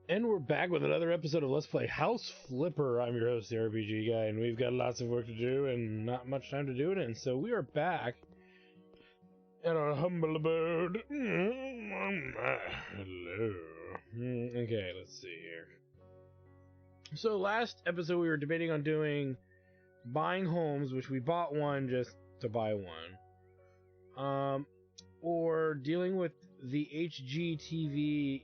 And we're back with another episode of Let's Play House Flipper. I'm your host, the RPG Guy, and we've got lots of work to do and not much time to do it in. So we are back at our humble abode. Hello. Okay, let's see here. So last episode we were debating on doing buying homes, which we bought one just to buy one. Or dealing with the HGTV,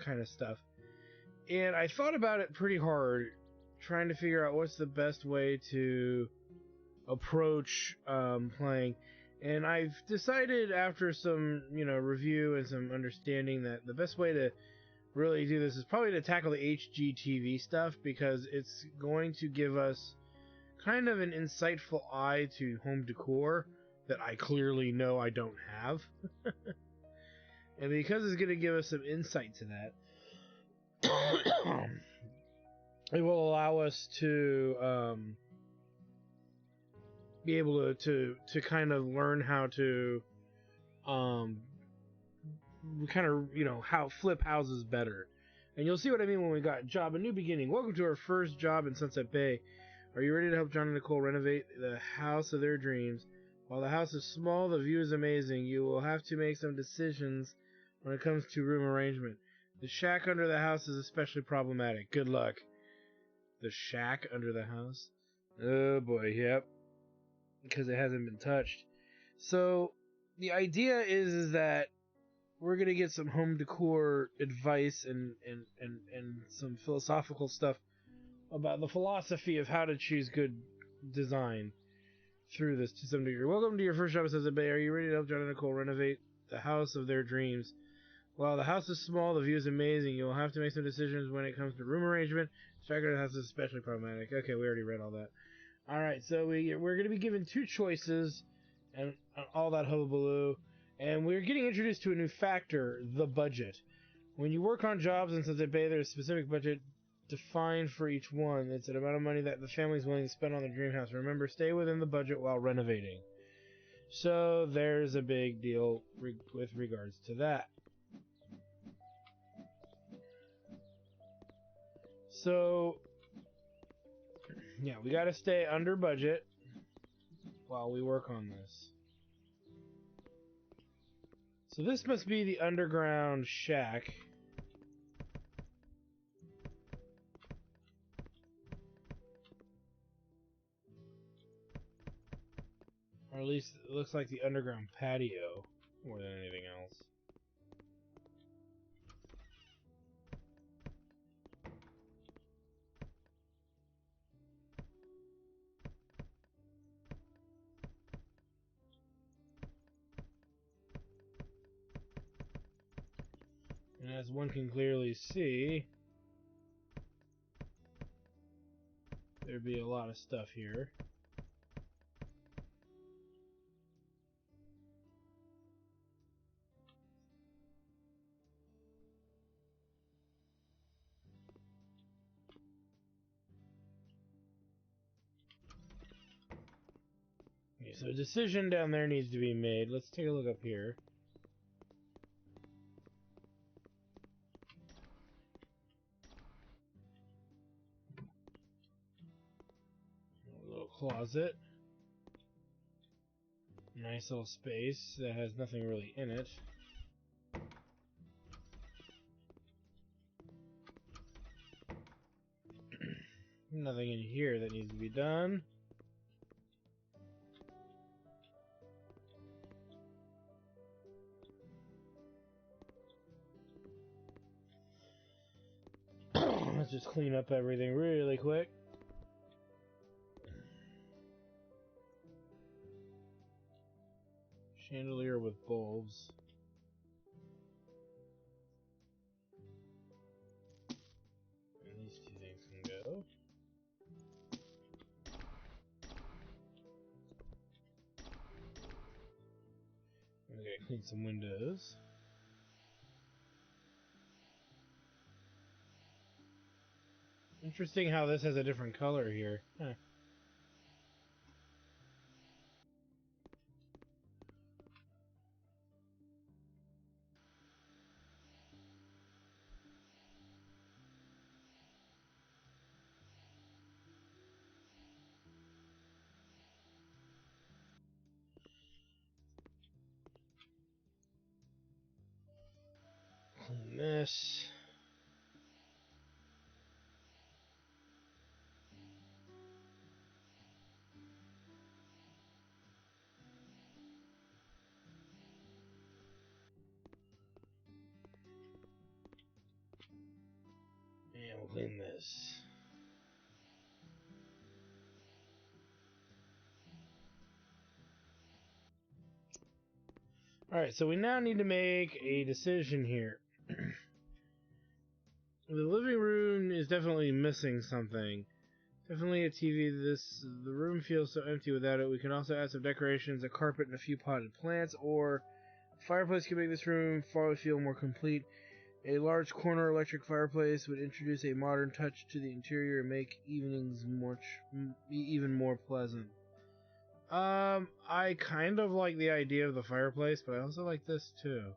kind of stuff. And I thought about it pretty hard, trying to figure out what's the best way to approach playing. And I've decided after some, review and some understanding that the best way to really do this is probably to tackle the HGTV stuff, because it's going to give us kind of an insightful eye to home decor that I clearly know I don't have. And because it's going to give us some insight to that, it will allow us to be able to kind of learn how to kind of, how flip houses better. And you'll see what I mean when we got job a new beginning. Welcome to our first job in Sunset Bay. Are you ready to help John and Nicole renovate the house of their dreams? While the house is small, the view is amazing. You will have to make some decisions when it comes to room arrangement. The shack under the house is especially problematic. Good luck. The shack under the house? Oh boy, yep. Because it hasn't been touched. So, the idea is that we're going to get some home decor advice and some philosophical stuff about the philosophy of how to choose good design through this to some degree. Welcome to your first job at Sunset Bay. Are you ready to help John and Nicole renovate the house of their dreams? While the house is small, the view is amazing. You'll have to make some decisions when it comes to room arrangement. Striker of the house is especially problematic. Okay, we already read all that. Alright, so we're going to be given two choices and all that hullabaloo. And we're getting introduced to a new factor, the budget. When you work on jobs in Sunset Bay, there's a specific budget defined for each one. It's an amount of money that the family is willing to spend on the dream house. Remember, stay within the budget while renovating. So there's a big deal with regards to that. So, yeah, we gotta stay under budget while we work on this. So this must be the underground shack. Or at least it looks like the underground patio more than anything else. And as one can clearly see, there'd be a lot of stuff here. Okay, so a decision down there needs to be made. Let's take a look up here. A little closet. Nice little space that has nothing really in it. Nothing in here that needs to be done. Let's just clean up everything really quick. Chandelier with bulbs. And these two things can go. Okay, clean some windows. Interesting how this has a different color here. Huh. Clean this. And we'll clean this. Alright, so we now need to make a decision here. The living room is definitely missing something. Definitely a TV. The room feels so empty without it. We can also add some decorations, a carpet, and a few potted plants, or a fireplace can make this room feel more complete. A large corner electric fireplace would introduce a modern touch to the interior and make evenings even more pleasant. I kind of like the idea of the fireplace, but I also like this too.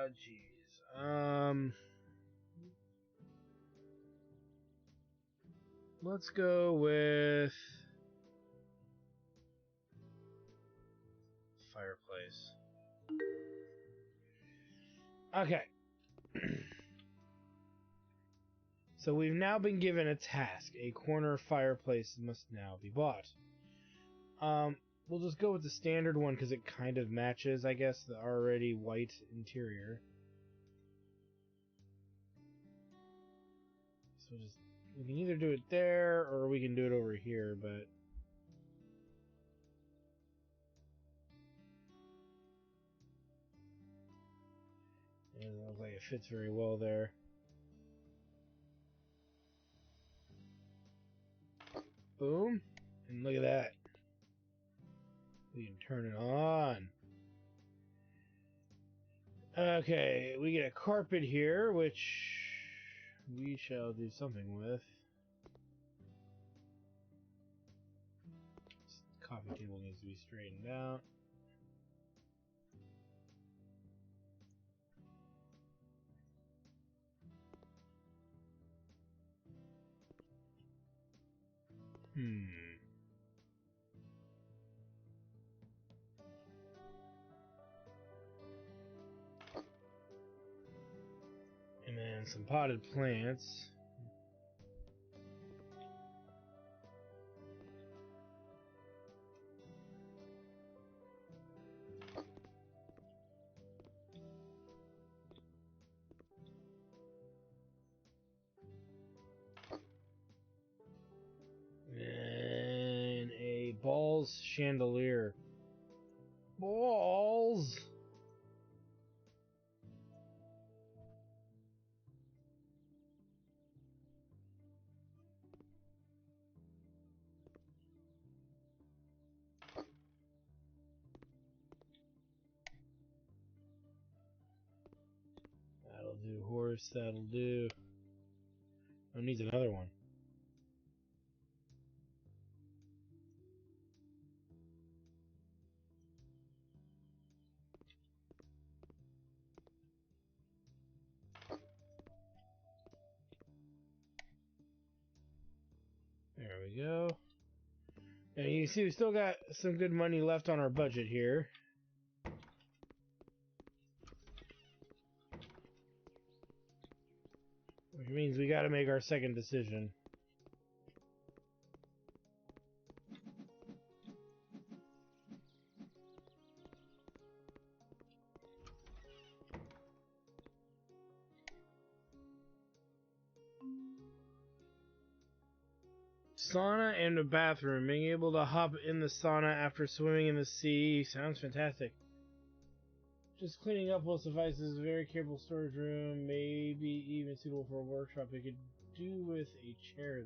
Jeez. Let's go with fireplace. Okay. So we've now been given a task. A corner fireplace must now be bought. We'll just go with the standard one because it kind of matches, I guess, the already white interior. So we can either do it there or we can do it over here, but it doesn't look like it fits very well there. Boom. And look at that. We can turn it on. Okay, we get a carpet here, which we shall do something with. This coffee table needs to be straightened out. And then some potted plants. And a balls chandelier. Balls! That'll do, horse, that'll do. Oh, needs another one. There we go. And you can see we still got some good money left on our budget here. Which means we gotta make our second decision. Sauna and a bathroom. Being able to hop in the sauna after swimming in the sea sounds fantastic. Just cleaning up will suffice. This is a very capable storage room, maybe even suitable for a workshop. It could do with a chair,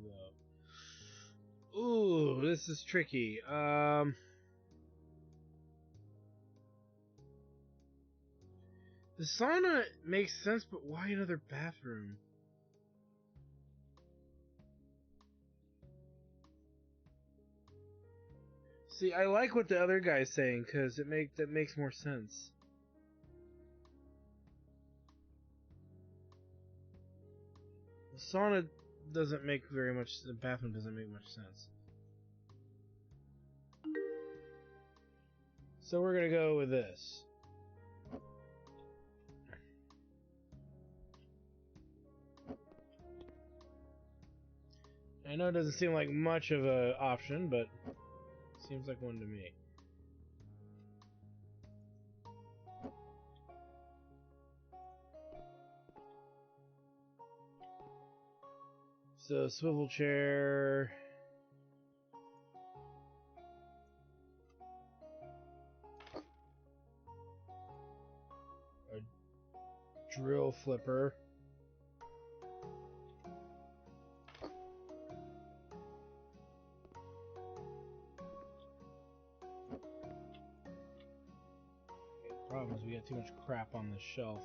though. Ooh, this is tricky. The sauna makes sense, but why another bathroom? See, I like what the other guy's saying because that makes more sense. The sauna doesn't make very much. The bathroom doesn't make much sense. So we're gonna go with this. I know it doesn't seem like much of an option, but it seems like one to me. So, swivel chair. A drill flipper. The problem is we got too much crap on the shelf.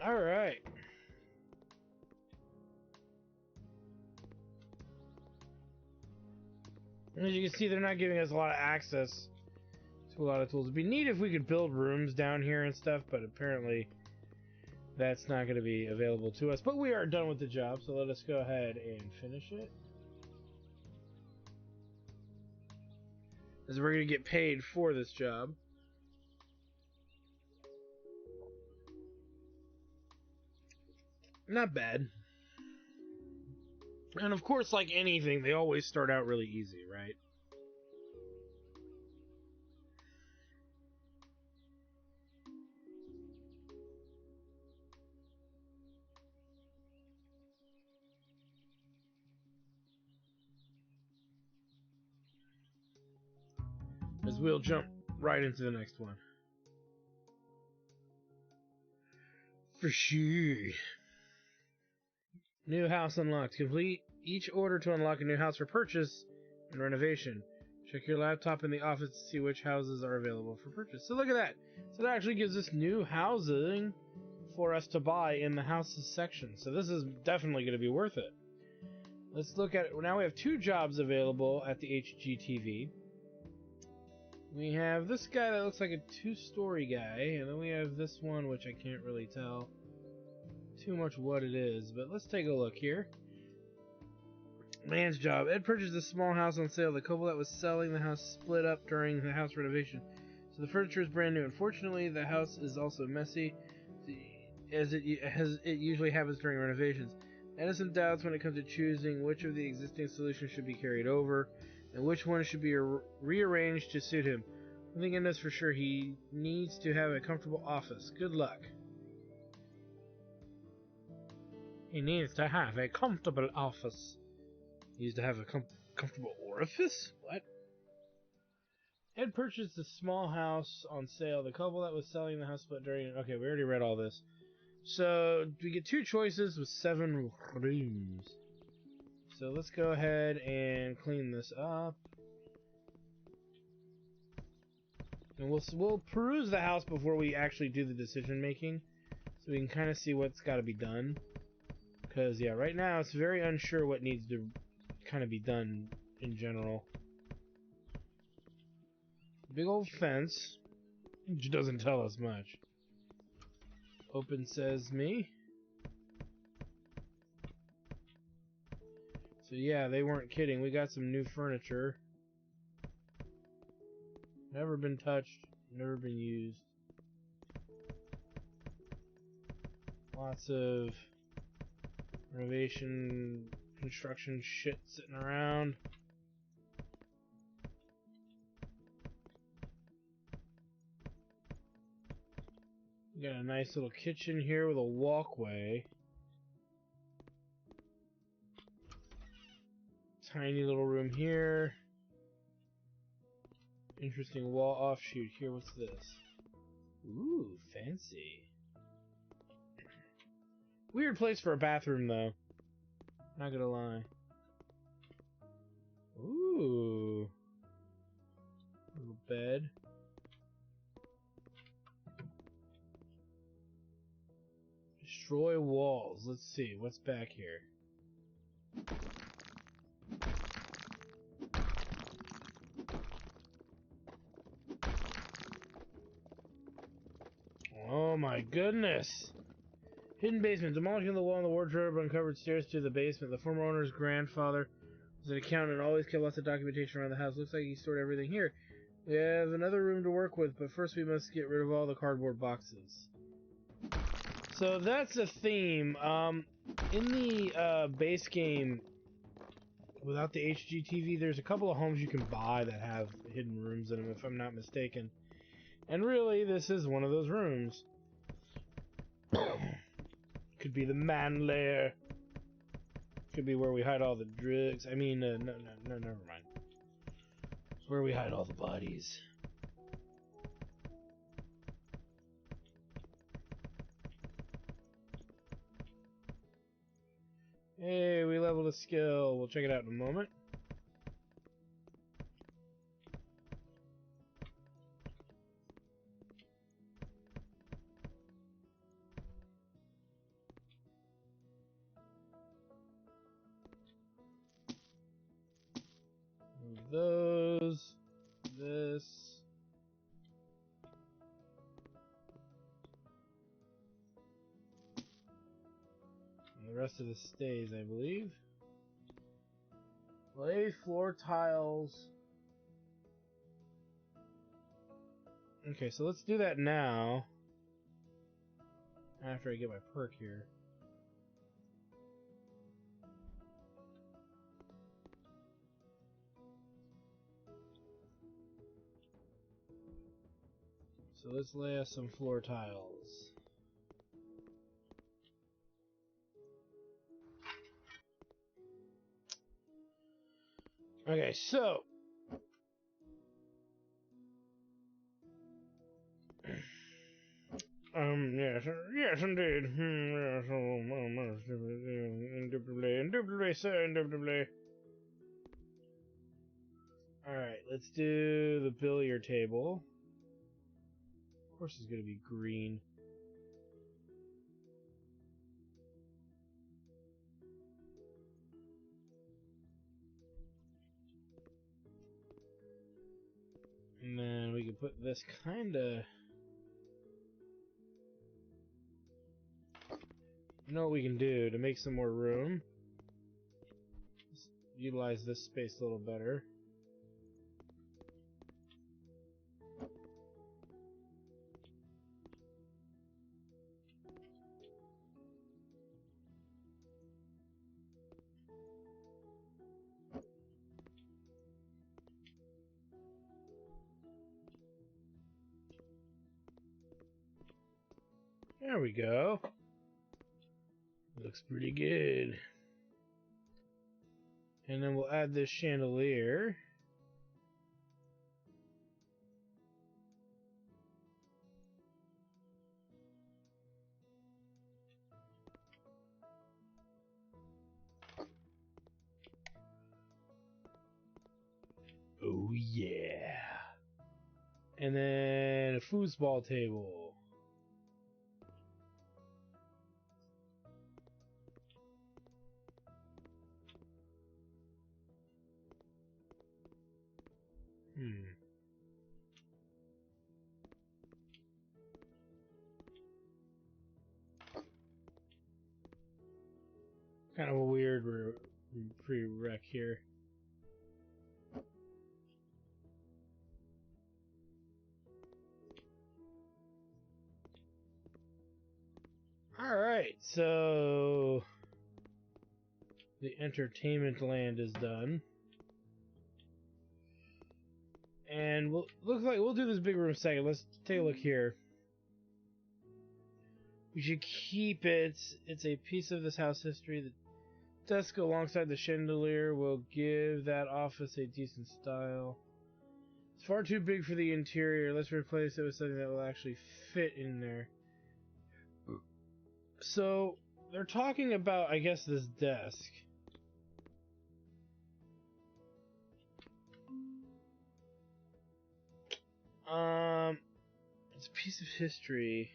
Alright. As you can see, they're not giving us a lot of access to a lot of tools. It'd be neat if we could build rooms down here and stuff, but apparently that's not going to be available to us. But we are done with the job, so let us go ahead and finish it. As we're going to get paid for this job. Not bad. And of course, like anything, they always start out really easy, right? As we'll jump right into the next one. For sure. New house unlocked. Complete each order to unlock a new house for purchase and renovation. Check your laptop in the office to see which houses are available for purchase. So look at that. So that actually gives us new housing for us to buy in the houses section. So this is definitely going to be worth it. Let's look at it. Now we have 2 jobs available at the HGTV. We have this guy that looks like a 2-story guy, and then we have this one which I can't really tell too much what it is, but let's take a look here. Man's job. Ed purchased a small house on sale. The couple that was selling the house split up during the house renovation, so the furniture is brand new. Unfortunately, the house is also messy, as it usually happens during renovations. Ed has some doubts when it comes to choosing which of the existing solutions should be carried over and which one should be rearranged to suit him. I think he knows for sure he needs to have a comfortable office. Good luck. He needs to have a comfortable office. He needs to have a comfortable orifice? What? Ed purchased a small house on sale. The couple that was selling the house split during... Okay, we already read all this. So, we get 2 choices with 7 rooms. So let's go ahead and clean this up. And we'll peruse the house before we actually do the decision making, so we can kind of see what's got to be done. Because, yeah, right now it's very unsure what needs to kind of be done in general. Big old fence, which doesn't tell us much. Open says me. So yeah, they weren't kidding. We got some new furniture. Never been touched, never been used. Lots of renovation, construction shit sitting around. We got a nice little kitchen here with a walkway. Tiny little room here. Interesting wall offshoot here. What's this? Ooh, fancy. Weird place for a bathroom, though. Not gonna lie. Ooh. Little bed. Destroy walls. Let's see, what's back here? Oh my goodness! Hidden basement. Demolishing the wall and the wardrobe, uncovered stairs to the basement. The former owner's grandfather was an accountant and always kept lots of documentation around the house. Looks like he stored everything here. We have another room to work with, but first we must get rid of all the cardboard boxes. So that's a theme. In the base game, without the HGTV, there's a couple of homes you can buy that have hidden rooms in them, if I'm not mistaken. And really, this is one of those rooms. Could be the man lair. Could be where we hide all the drugs. I mean, no, never mind. It's where we hide all the bodies. Hey, we leveled a skill. We'll check it out in a moment. Move those. This. And the rest of this stays, I believe. Lay floor tiles. Okay, so let's do that now. After I get my perk here. So let's lay us some floor tiles. Okay, so yes, indeed. Indubitably, sir, indubitably. Alright, let's do the billiard table. Of course it's gonna be green. And then we can put this kinda... You know what we can do to make some more room? Let's utilize this space a little better. There we go. Looks pretty good. And then we'll add this chandelier. Oh yeah. And then a foosball table. Kind of a weird prereq here. Alright, so the entertainment land is done. And looks like we'll do this big room second. Let's take a look here. We should keep it. It's a piece of this house history. The desk alongside the chandelier will give that office a decent style. It's far too big for the interior. Let's replace it with something that will actually fit in there. So, they're talking about, I guess, this desk. It's a piece of history.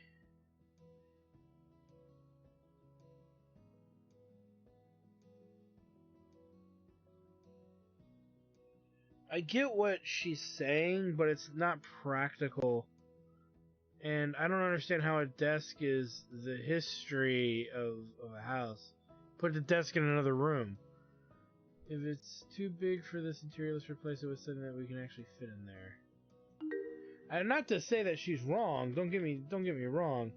I get what she's saying, but it's not practical. And I don't understand how a desk is the history of a house. Put the desk in another room. If it's too big for this interior, let's replace it with something that we can actually fit in there. And not to say that she's wrong. Don't get me wrong.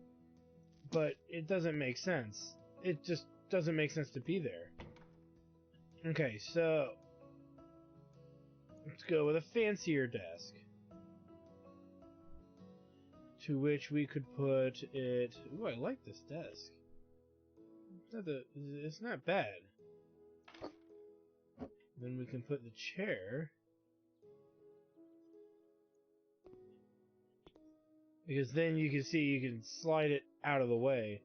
But it doesn't make sense. It just doesn't make sense to be there. Okay, so let's go with a fancier desk. To which we could put it... Ooh, I like this desk. It's not bad. Then we can put the chair. Because then you can see you can slide it out of the way.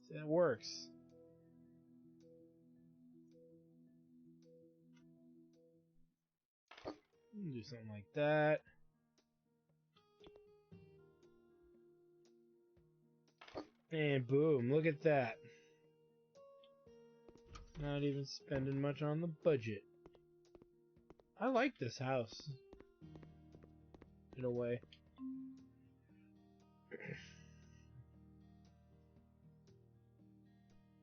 So that works. Do something like that. And boom, look at that. Not even spending much on the budget. I like this house. In a way.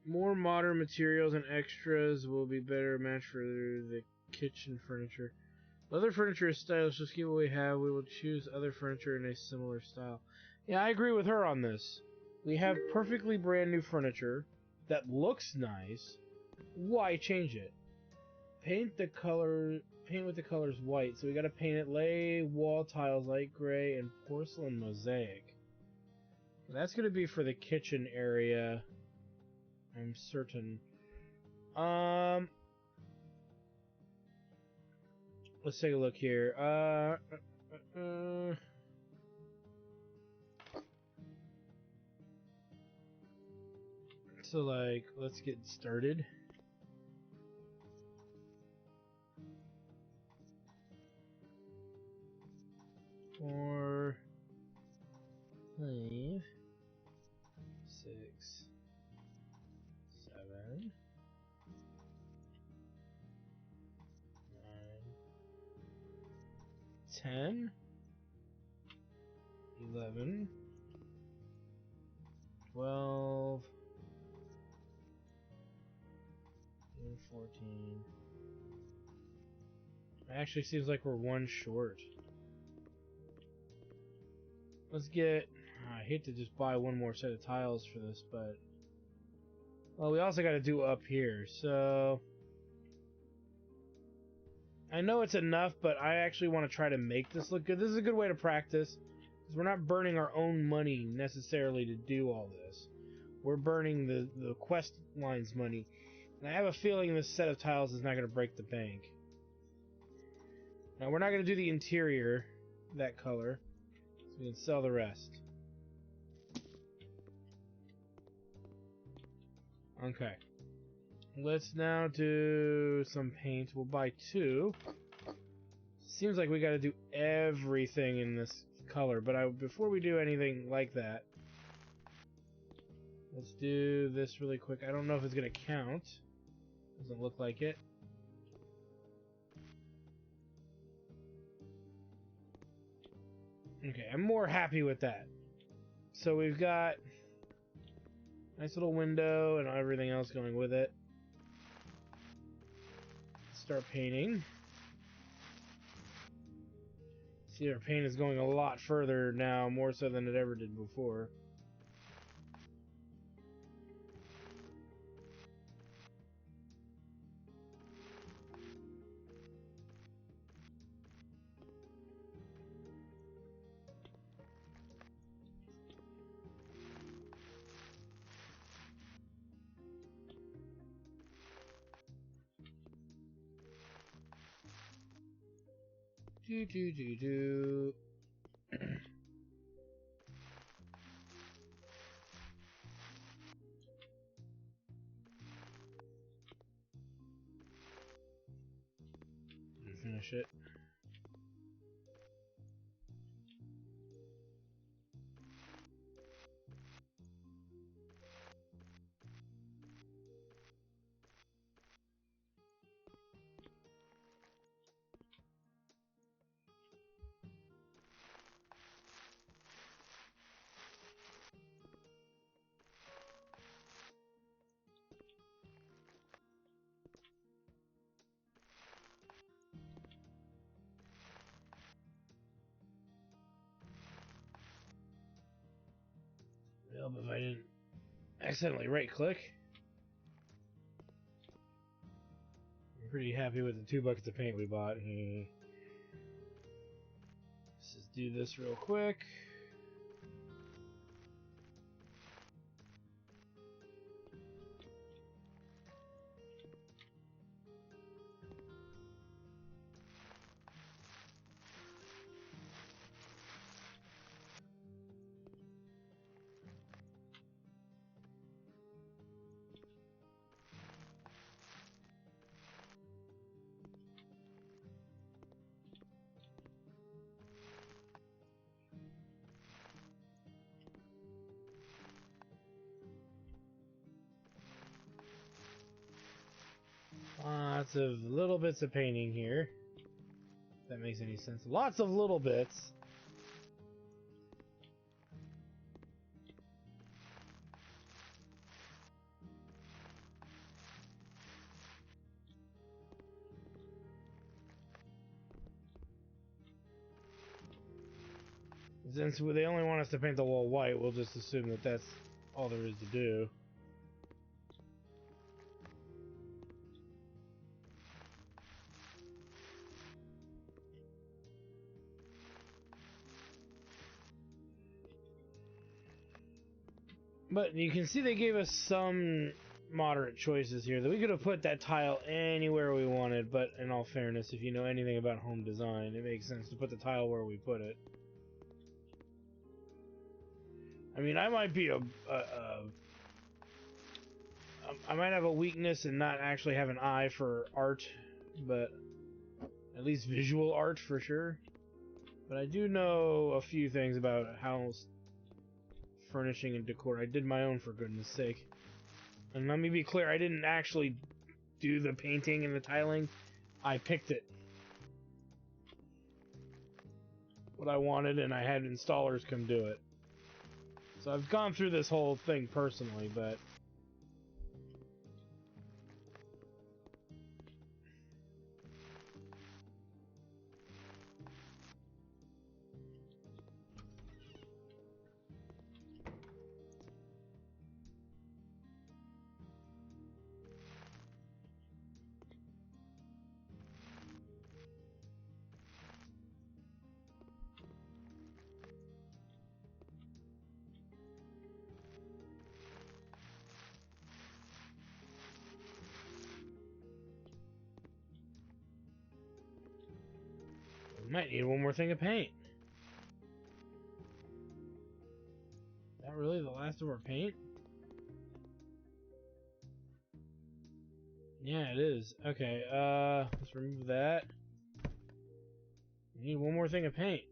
More modern materials and extras will be better match for the kitchen furniture. Leather furniture is stylish, just keep what we have. We will choose other furniture in a similar style. Yeah, I agree with her on this. We have perfectly brand new furniture that looks nice. Why change it? Paint with the colors white. So we gotta paint it, lay wall tiles light gray and porcelain mosaic. That's gonna be for the kitchen area, I'm certain. Let's take a look here. So like, let's get started. Four, 5, 6, 7, 9, 10, 11, 12, 14. It actually seems like we're one short. Let's get... I hate to just buy one more set of tiles for this, but... Well, we also got to do up here, so... I know it's enough, but I actually want to try to make this look good. This is a good way to practice, because we're not burning our own money necessarily to do all this. We're burning the quest line's money. And I have a feeling this set of tiles is not going to break the bank. Now, we're not going to do the interior, that color, so we can sell the rest. Okay. Let's now do some paint. We'll buy 2. Seems like we got to do everything in this color, but before we do anything like that, let's do this really quick. I don't know if it's going to count. Doesn't look like it. Okay, I'm more happy with that. So we've got a nice little window and everything else going with it. Start painting. See, our paint is going a lot further now, more so than it ever did before. Do. Finish it. Help if I didn't accidentally right-click. I'm pretty happy with the 2 buckets of paint we bought. Let's just do this real quick. Lots of little bits of painting here. If that makes any sense. Lots of little bits. Since they only want us to paint the wall white, we'll just assume that that's all there is to do. But you can see they gave us some moderate choices here. That we could have put that tile anywhere we wanted, but in all fairness, if you know anything about home design, it makes sense to put the tile where we put it. I mean, I might be I might have a weakness and not actually have an eye for art, but at least visual art for sure. But I do know a few things about house furnishing and decor. I did my own, for goodness sake. And let me be clear, I didn't actually do the painting and the tiling. I picked it. What I wanted, and I had installers come do it. So I've gone through this whole thing personally, but... might need one more thing of paint. Is that really the last of our paint? Yeah, it is. Okay, let's remove that. We need one more thing of paint.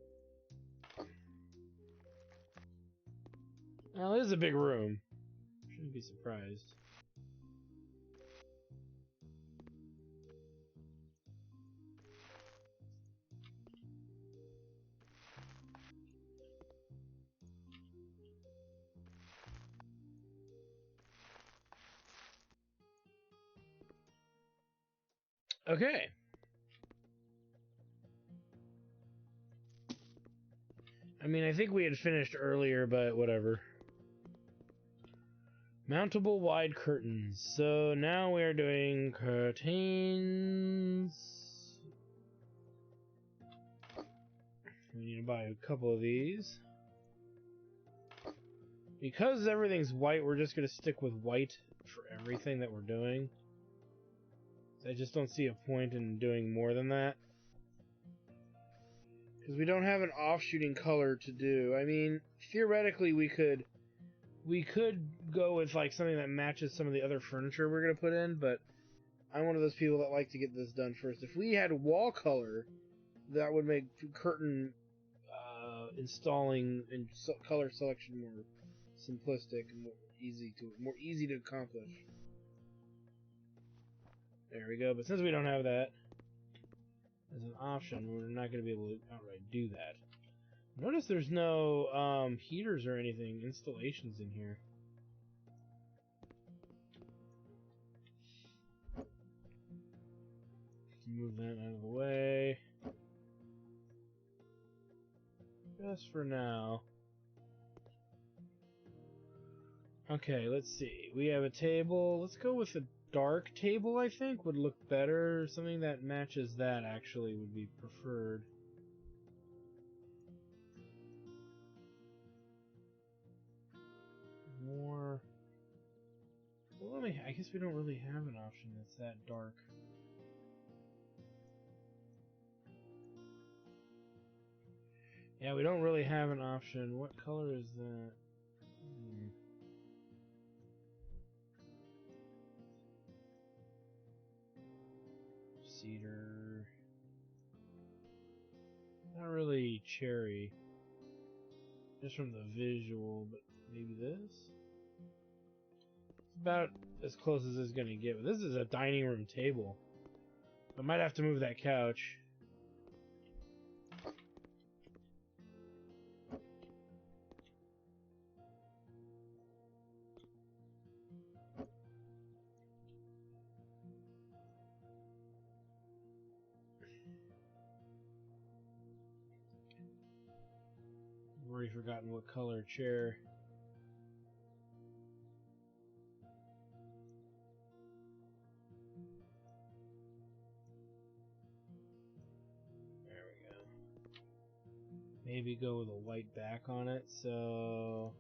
Well, it is a big room. Shouldn't be surprised. Okay. I mean, I think we had finished earlier, but whatever. Mountable wide curtains. So now we are doing curtains. We need to buy a couple of these. Because everything's white, we're just going to stick with white for everything that we're doing. I just don't see a point in doing more than that. Because we don't have an offshooting color to do. I mean, theoretically we could go with like something that matches some of the other furniture we're going to put in, but I'm one of those people that like to get this done first. If we had wall color, that would make curtain installing and color selection more simplistic and more easy to accomplish. There we go. But since we don't have that as an option, we're not going to be able to outright do that. Notice there's no heaters or anything, installations in here. Move that out of the way. Just for now. Okay, let's see. We have a table. Let's go with a dark table, I think, would look better. Something that matches that, actually, would be preferred. More... Well, I guess we don't really have an option that's that dark. Yeah, we don't really have an option. What color is that? Cedar. Not really cherry. Just from the visual, but maybe this? It's about as close as it's gonna get. But this is a dining room table. I might have to move that couch. I've already forgotten what color chair. There we go. Maybe go with a white back on it, so...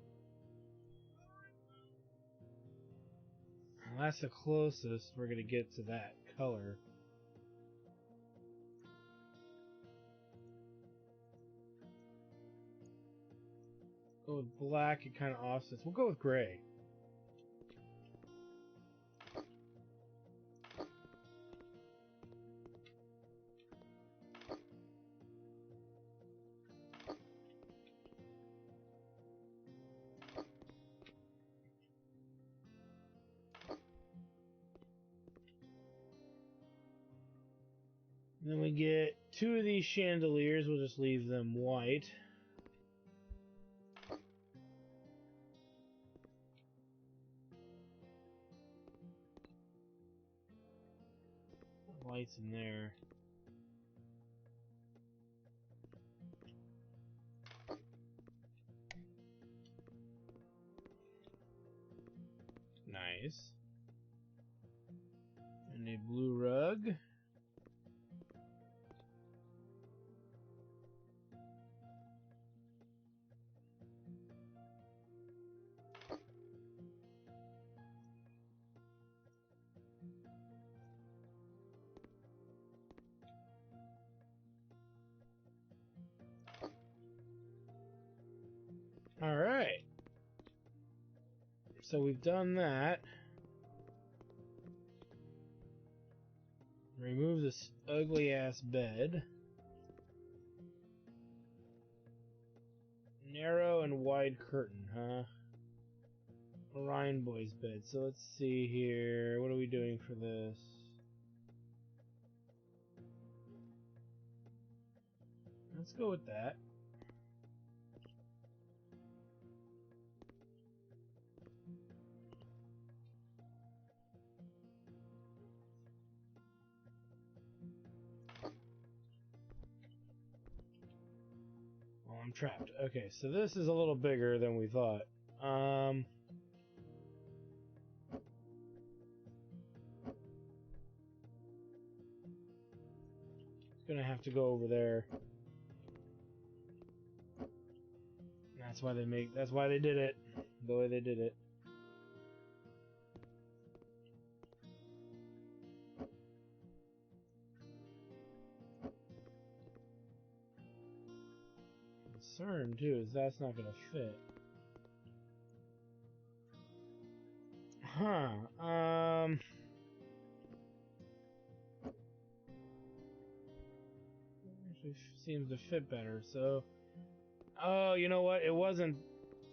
Well, that's the closest we're gonna get to that color. Go with black, it kind of offsets. We'll go with gray. And then we get two of these chandeliers. We'll just leave them white. Lights in there. Nice. And a blue rug. Alright. So we've done that. Remove this ugly ass bed. Narrow and wide curtain, huh? Orion Boy's bed. So let's see here. What are we doing for this? Let's go with that. Oh, I'm trapped. Okay, so this is a little bigger than we thought. It's gonna have to go over there. That's why they did it the way they did it. Concern too is that's not gonna fit. Huh. Actually seems to fit better, so... Oh, you know what? It wasn't...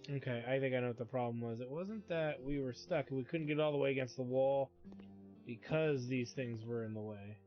Okay, I think I know what the problem was. It wasn't that we were stuck and we couldn't get all the way against the wall because these things were in the way.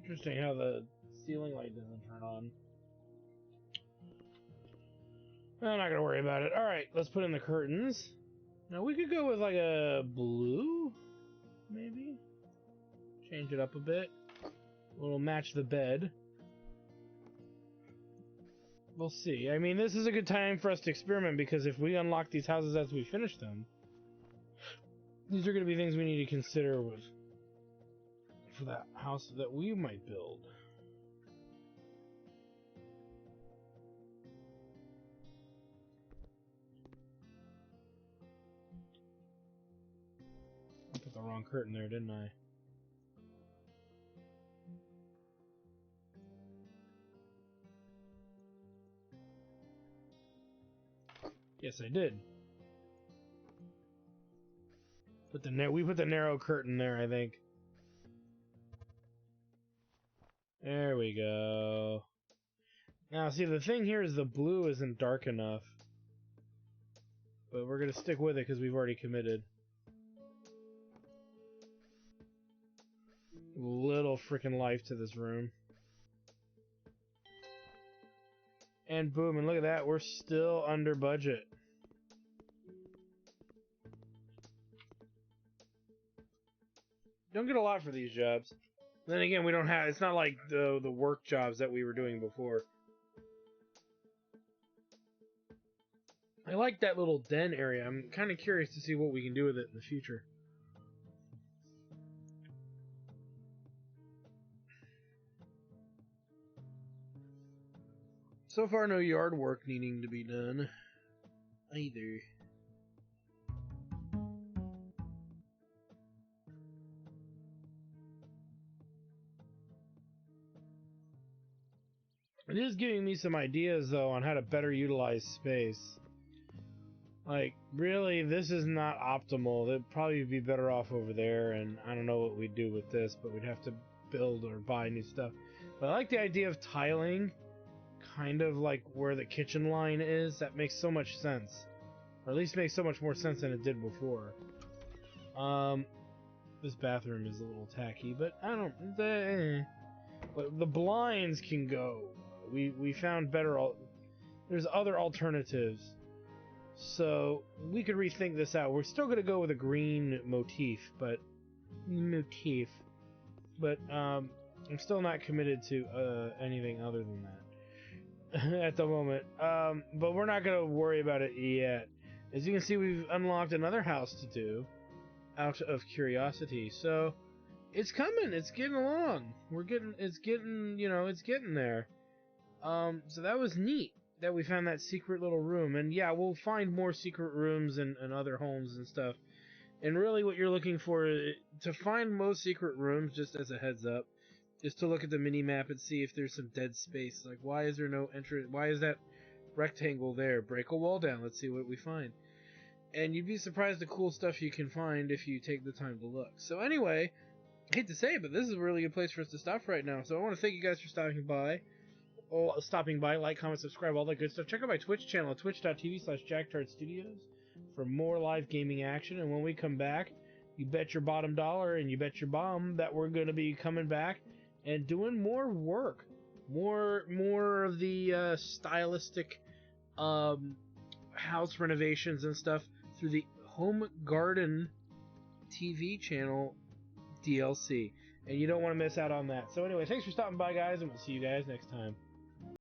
Interesting how the ceiling light doesn't turn on. I'm not gonna worry about it. Alright, let's put in the curtains. Now we could go with like a blue, maybe? Change it up a bit. It'll match the bed. We'll see. I mean, this is a good time for us to experiment, because if we unlock these houses as we finish them, these are going to be things we need to consider for that house that we might build. I put the wrong curtain there, didn't I? Yes, I did. We put the narrow curtain there, I think. There we go. Now, see, the thing here is the blue isn't dark enough. But we're going to stick with it because we've already committed. Little freaking life to this room. And boom, and look at that, we're still under budget. Don't get a lot for these jobs. Then again, we don't have, it's not like the work jobs that we were doing before. I like that little den area. I'm kind of curious to see what we can do with it in the future. So far, no yard work needing to be done either. It is giving me some ideas, though, on how to better utilize space. Like, really, this is not optimal. It'd probably be better off over there, and I don't know what we'd do with this, but we'd have to build or buy new stuff. But I like the idea of tiling, kind of like where the kitchen line is. That makes so much sense. Or at least makes so much more sense than it did before. This bathroom is a little tacky, but I don't... But the blinds can go. We found better... There's other alternatives. So, we could rethink this out. We're still going to go with a green motif, but... I'm still not committed to anything other than that. At the moment. But we're not going to worry about it yet. As you can see, we've unlocked another house to do. Out of curiosity. So, it's coming. It's getting along. It's getting there. So that was neat that we found that secret little room. And yeah, we'll find more secret rooms and other homes and stuff. And really what you're looking for to find most secret rooms, just as a heads up, is to look at the mini-map and see if there's some dead space. Like, why is there no entrance? Why is that rectangle there? Break a wall down. Let's see what we find. And you'd be surprised the cool stuff you can find if you take the time to look. So anyway, I hate to say it, but this is a really good place for us to stop right now. So I want to thank you guys for stopping by. Like, comment, subscribe, all that good stuff. Check out my Twitch channel at twitch.tv/JackTartStudios for more live gaming action. And when we come back, you bet your bottom dollar and you bet your bomb that we're going to be coming back and doing more work. More of the stylistic house renovations and stuff through the Home Garden TV channel DLC. And you don't want to miss out on that. So anyway, thanks for stopping by, guys, and we'll see you guys next time.